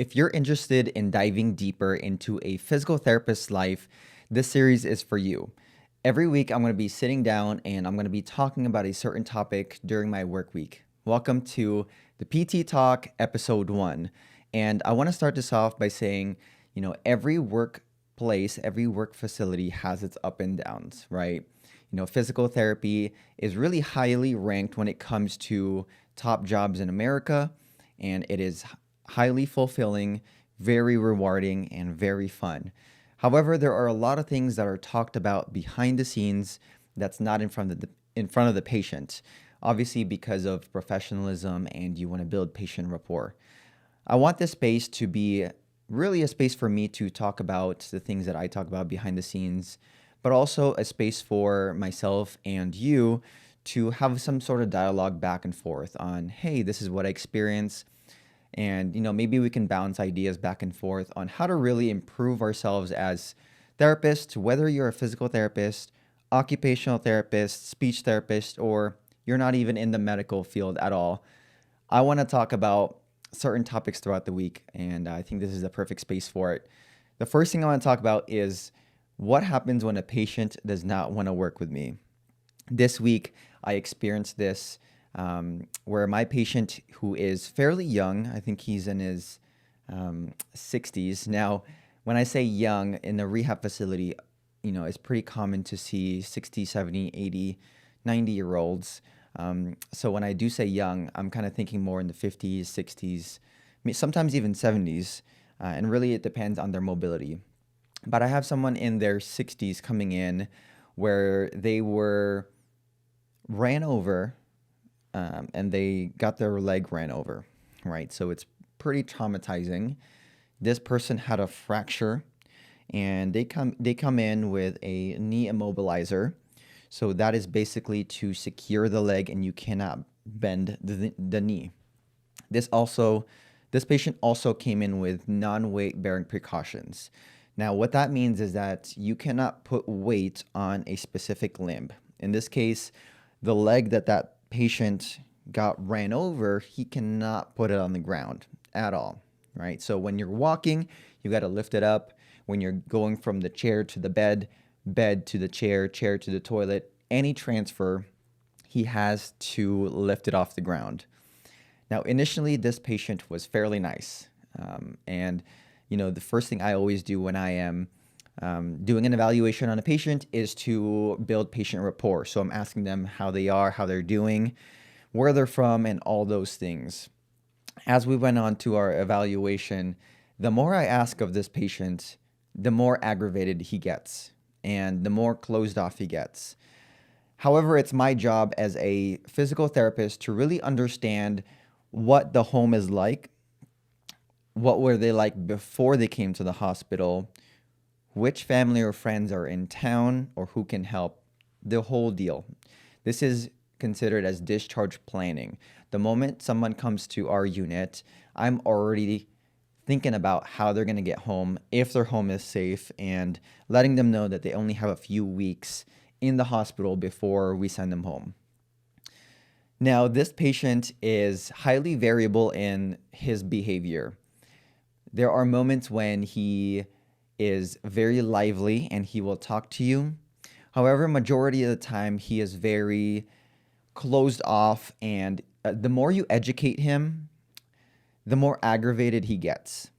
If you're interested in diving deeper into a physical therapist's life, this series is for you. Every week, I'm going to be sitting down and I'm going to be talking about a certain topic during my work week. Welcome to the PT Talk episode 1. And I want to start this off by saying, every workplace, every work facility has its up and downs, right? Physical therapy is really highly ranked when it comes to top jobs in America, and it is highly fulfilling, very rewarding, and very fun. However, there are a lot of things that are talked about behind the scenes that's not in front of the patient, obviously because of professionalism and you want to build patient rapport. I want this space to be really a space for me to talk about the things that I talk about behind the scenes, but also a space for myself and you to have some sort of dialogue back and forth on, hey, this is what I experience. And, maybe we can bounce ideas back and forth on how to really improve ourselves as therapists, whether you're a physical therapist, occupational therapist, speech therapist, or you're not even in the medical field at all. I want to talk about certain topics throughout the week, and I think this is the perfect space for it. The first thing I want to talk about is what happens when a patient does not want to work with me. This week, I experienced this where my patient, who is fairly young, I think he's in his 60s. Now, when I say young in the rehab facility, it's pretty common to see 60, 70, 80, 90-year-olds. So when I do say young, I'm kind of thinking more in the 50s, 60s, sometimes even 70s. And really, it depends on their mobility. But I have someone in their 60s coming in where they were ran over and they got their leg ran over, right? So it's pretty traumatizing. This person had a fracture and they come in with a knee immobilizer. So that is basically to secure the leg and you cannot bend the knee. This patient also came in with non-weight bearing precautions. Now, what that means is that you cannot put weight on a specific limb. In this case, the leg that patient got ran over, he cannot put it on the ground at all, right? So when you're walking, you got to lift it up. When you're going from the chair to the bed, bed to the chair, chair to the toilet, any transfer, he has to lift it off the ground. Now, initially, this patient was fairly nice. And the first thing I always do when I am doing an evaluation on a patient is to build patient rapport. So I'm asking them how they are, how they're doing, where they're from, and all those things. As we went on to our evaluation, the more I ask of this patient, the more aggravated he gets and the more closed off he gets. However, it's my job as a physical therapist to really understand what the home is like, what were they like before they came to the hospital, which family or friends are in town or who can help, the whole deal. This is considered as discharge planning. The moment someone comes to our unit, I'm already thinking about how they're going to get home, if their home is safe, and letting them know that they only have a few weeks in the hospital before we send them home. Now, this patient is highly variable in his behavior. There are moments when he is very lively and he will talk to you. However, majority of the time he is very closed off, and the more you educate him, the more aggravated he gets.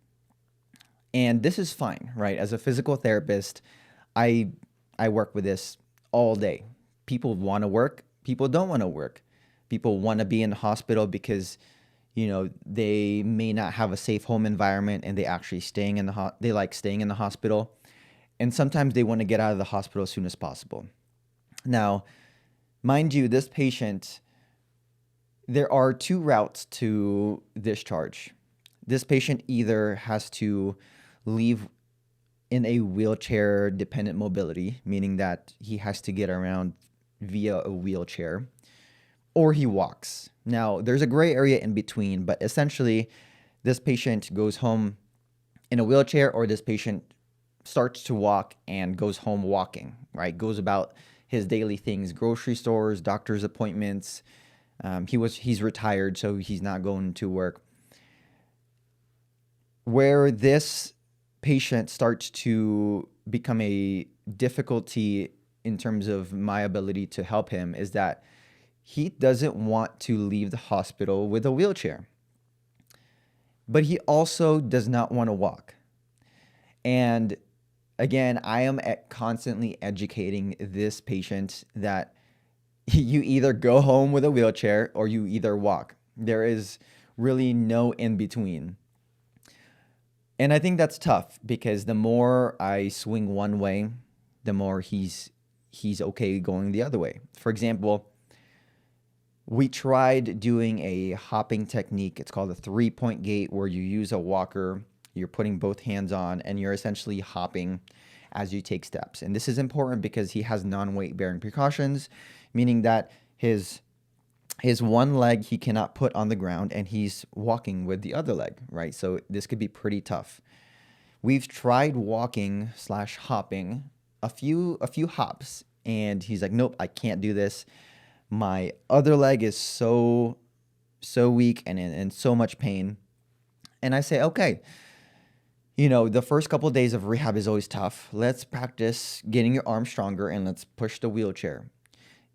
And this is fine, right? As a physical therapist, I work with this all day. People want to work, people don't want to work. People want to be in the hospital because they may not have a safe home environment and they actually they like staying in the hospital. And sometimes they want to get out of the hospital as soon as possible. Now, mind you, this patient, there are two routes to discharge. This patient either has to leave in a wheelchair dependent mobility, meaning that he has to get around via a wheelchair, or he walks. Now, there's a gray area in between, but essentially, this patient goes home in a wheelchair, or this patient starts to walk and goes home walking, right? Goes about his daily things, grocery stores, doctor's appointments. He's retired, so he's not going to work. Where this patient starts to become a difficulty in terms of my ability to help him is that he doesn't want to leave the hospital with a wheelchair, but he also does not want to walk. And again, I am constantly educating this patient that you either go home with a wheelchair or you either walk. There is really no in between. And I think that's tough because the more I swing one way, the more he's okay going the other way. For example, we tried doing a hopping technique. It's called a 3-point gait, where you use a walker, you're putting both hands on, and you're essentially hopping as you take steps. And this is important because he has non-weight bearing precautions, meaning that his one leg he cannot put on the ground and he's walking with the other leg, right? So this could be pretty tough. We've tried walking slash hopping a few hops, and he's like, nope, I can't do this. My other leg is so weak and in so much pain. And I say, okay, the first couple of days of rehab is always tough. Let's practice getting your arm stronger and let's push the wheelchair.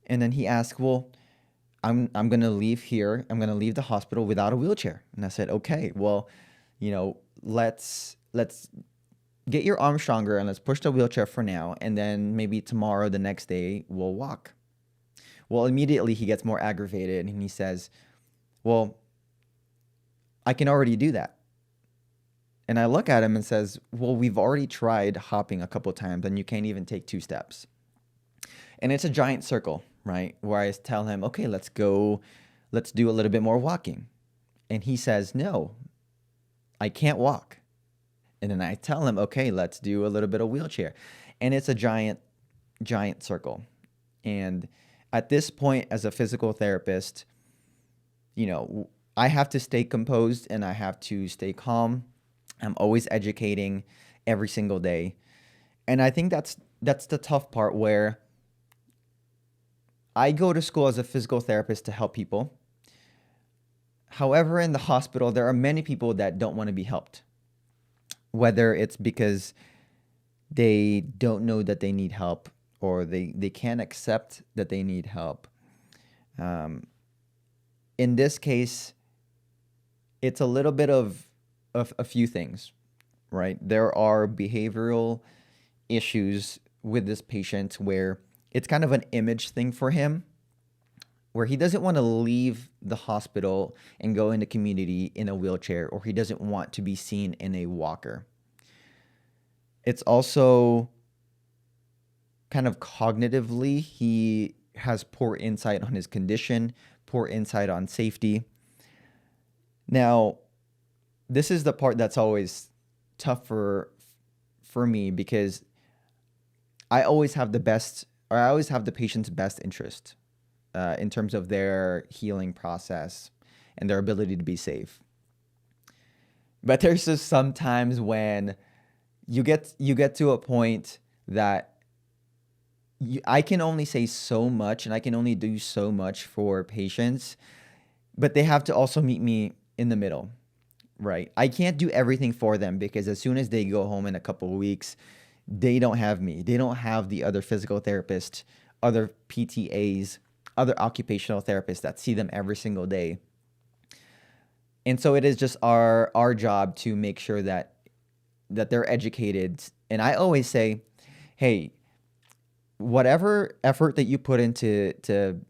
And then he asked, well, I'm going to leave here. I'm going to leave the hospital without a wheelchair. And I said, okay, well, let's get your arm stronger and let's push the wheelchair for now. And then maybe tomorrow, the next day, we'll walk. Well, immediately he gets more aggravated and he says, well, I can already do that. And I look at him and says, well, we've already tried hopping a couple times and you can't even take 2 steps. And it's a giant circle, right? Where I tell him, okay, let's do a little bit more walking. And he says, no, I can't walk. And then I tell him, okay, let's do a little bit of wheelchair. And it's a giant circle. And at this point, as a physical therapist, I have to stay composed and I have to stay calm. I'm always educating every single day. And I think that's the tough part, where I go to school as a physical therapist to help people. However, in the hospital, there are many people that don't want to be helped, whether it's because they don't know that they need help or they can't accept that they need help. In this case, it's a little bit of a few things, right? There are behavioral issues with this patient where it's kind of an image thing for him, where he doesn't want to leave the hospital and go into community in a wheelchair, or he doesn't want to be seen in a walker. It's also kind of cognitively, he has poor insight on his condition, poor insight on safety. Now, this is the part that's always tough for me, because I always have the patient's best interest in terms of their healing process and their ability to be safe. But there's just sometimes when you get to a point that I can only say so much and I can only do so much for patients, but they have to also meet me in the middle, right? I can't do everything for them, because as soon as they go home in a couple of weeks, they don't have me. They don't have the other physical therapists, other PTAs, other occupational therapists that see them every single day. And so it is just our job to make sure that they're educated. And I always say, hey, whatever effort that you put into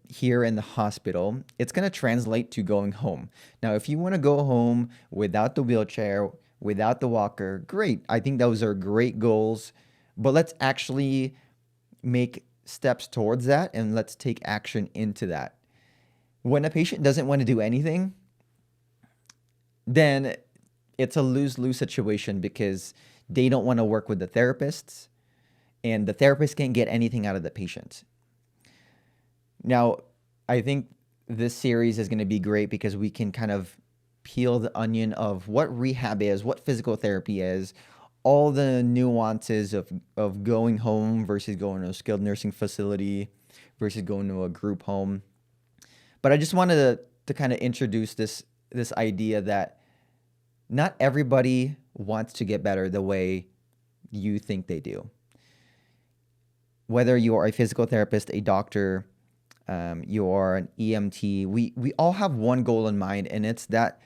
here in the hospital, it's going to translate to going home. Now, if you want to go home without the wheelchair, without the walker, great. I think those are great goals, but let's actually make steps towards that and let's take action into that. When a patient doesn't want to do anything, then it's a lose-lose situation, because they don't want to work with the therapists, and the therapist can't get anything out of the patient. Now, I think this series is going to be great because we can kind of peel the onion of what rehab is, what physical therapy is, all the nuances of going home versus going to a skilled nursing facility versus going to a group home. But I just wanted to kind of introduce this idea that not everybody wants to get better the way you think they do. Whether you are a physical therapist, a doctor, you are an EMT, we all have one goal in mind, and it's that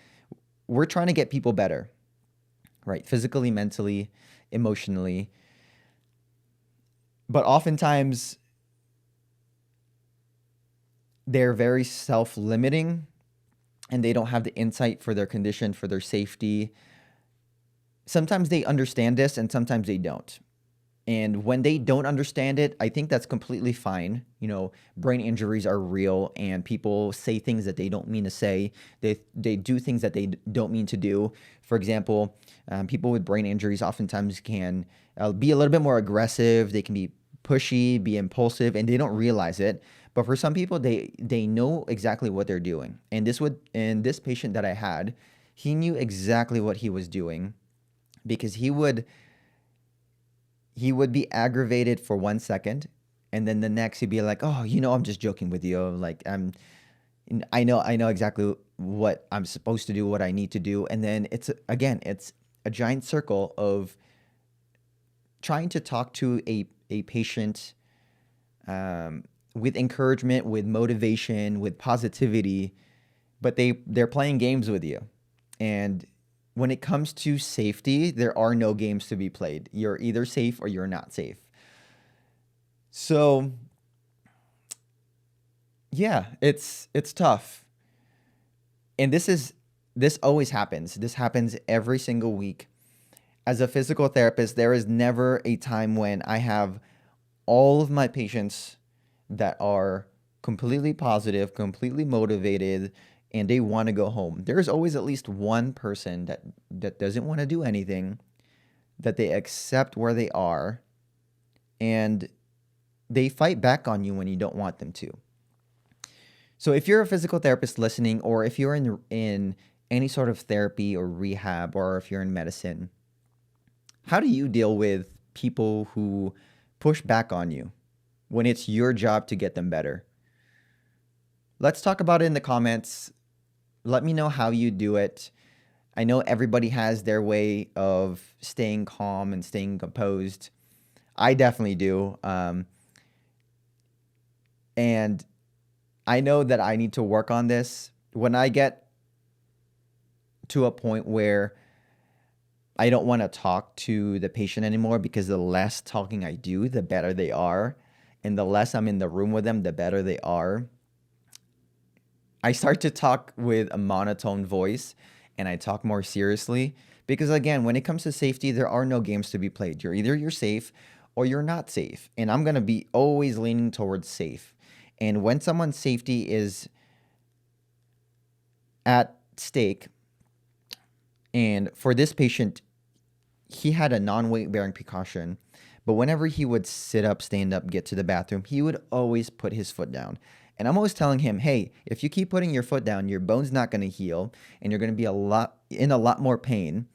we're trying to get people better, right? Physically, mentally, emotionally. But oftentimes, they're very self-limiting and they don't have the insight for their condition, for their safety. Sometimes they understand this and sometimes they don't. And when they don't understand it, I think that's completely fine. Brain injuries are real and people say things that they don't mean to say. They do things that they don't mean to do. For example, people with brain injuries oftentimes can be a little bit more aggressive. They can be pushy, be impulsive, and they don't realize it. But for some people, they know exactly what they're doing. And this patient that I had, he knew exactly what he was doing because he would be aggravated for 1 second, and then the next he'd be like, "Oh, I'm just joking with you. Like I know exactly what I'm supposed to do, what I need to do." And then it's a giant circle of trying to talk to a patient with encouragement, with motivation, with positivity, but they're playing games with you. And when it comes to safety, there are no games to be played. You're either safe or you're not safe. So, yeah, it's tough. And this always happens. This happens every single week. As a physical therapist, there is never a time when I have all of my patients that are completely positive, completely motivated, and they want to go home. There's always at least one person that doesn't want to do anything, that they accept where they are, and they fight back on you when you don't want them to. So if you're a physical therapist listening, or if you're in any sort of therapy or rehab, or if you're in medicine, how do you deal with people who push back on you when it's your job to get them better? Let's talk about it in the comments. Let me know how you do it. I know everybody has their way of staying calm and staying composed. I definitely do. And I know that I need to work on this. When I get to a point where I don't want to talk to the patient anymore, because the less talking I do, the better they are. And the less I'm in the room with them, the better they are. I start to talk with a monotone voice and I talk more seriously, because again, when it comes to safety, there are no games to be played. You're safe or you're not safe. And I'm going to be always leaning towards safe. And when someone's safety is at stake, and for this patient, he had a non-weight bearing precaution, but whenever he would sit up, stand up, get to the bathroom, he would always put his foot down. And I'm always telling him, hey, if you keep putting your foot down, your bone's not going to heal and you're going to be in a lot more pain.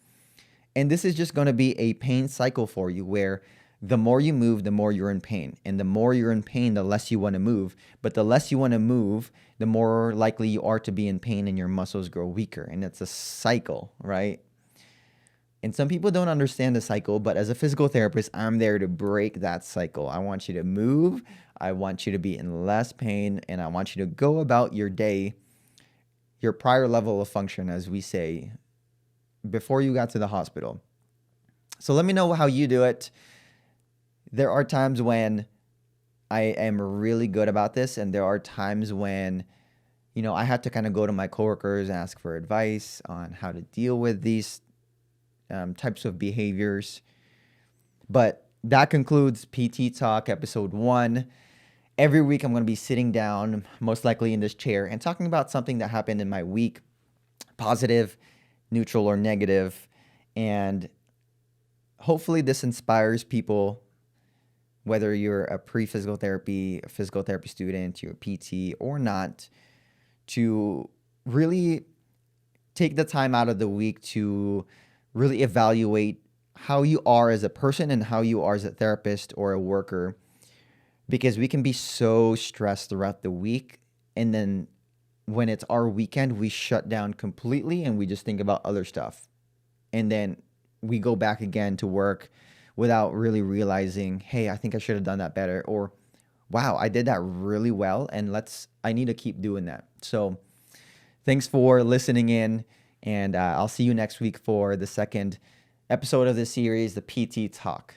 And this is just going to be a pain cycle for you, where the more you move, the more you're in pain. And the more you're in pain, the less you want to move. But the less you want to move, the more likely you are to be in pain and your muscles grow weaker. And it's a cycle, right? And some people don't understand the cycle, but as a physical therapist, I'm there to break that cycle. I want you to move. I want you to be in less pain, and I want you to go about your day, your prior level of function, as we say, before you got to the hospital. So let me know how you do it. There are times when I am really good about this, and there are times when, I have to kind of go to my coworkers and ask for advice on how to deal with these types of behaviors. But that concludes PT Talk episode 1. Every week I'm going to be sitting down, most likely in this chair, and talking about something that happened in my week, positive, neutral, or negative. And hopefully this inspires people, whether you're a pre-physical therapy, a physical therapy student, you're a PT or not, to really take the time out of the week to really evaluate how you are as a person and how you are as a therapist or a worker, because we can be so stressed throughout the week, and then when it's our weekend, we shut down completely and we just think about other stuff. And then we go back again to work without really realizing, hey, I think I should have done that better, or wow, I did that really well, and I need to keep doing that. So thanks for listening in, and I'll see you next week for the second episode of this series, the PT Talk.